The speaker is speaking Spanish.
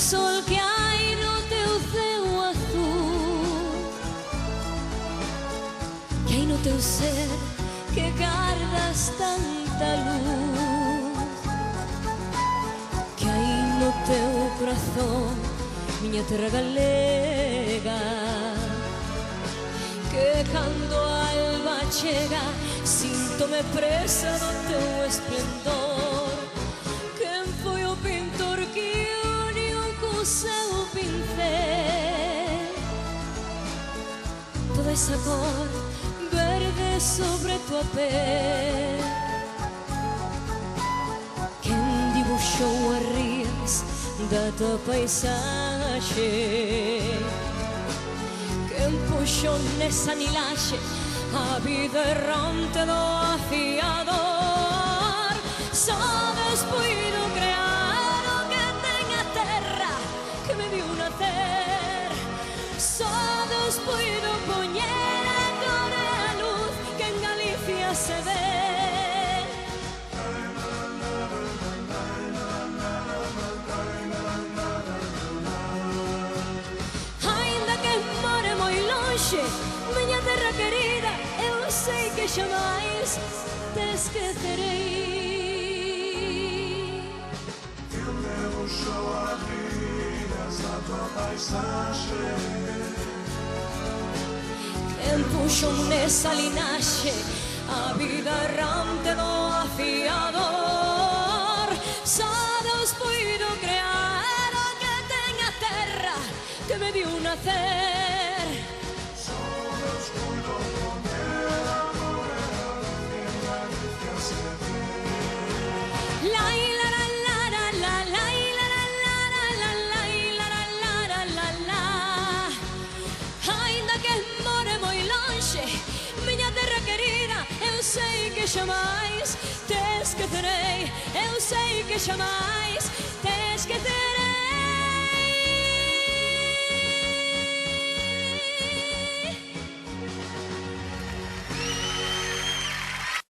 sol que hai no teu ceo azul, que hai no teu ser que gardas tanta luz, que hai no teu corazón, miña terra galega, que cando a alba chega síntome presa do teu esplendor. Quen foi o pintor que uniu co seu pincel toda esa cor verde sobre tua pel? Quen dibuxou as rías da tua paisaxe? Quen puxou nesa nilaxe a vida errante do afiador? Só Deus puido crear o que ten a terra que me viu nacer. Só Deus puido poñer a cor e a luz que en Galicia se ve. Ainda que more moi lonxe, miña terra querida, eu sei que xamais te esquecerei. Quen debuxou as rías da tua paisaxe? Quen puxou nesa linaxe a vida errante do afiador? Só Deus puido crear o que ten a terra que me viu nacer. Ainda que more moi lonxe, miña terra querida, eu sei que xamais te esquecerei. Eu sei que xamais te esquecerei.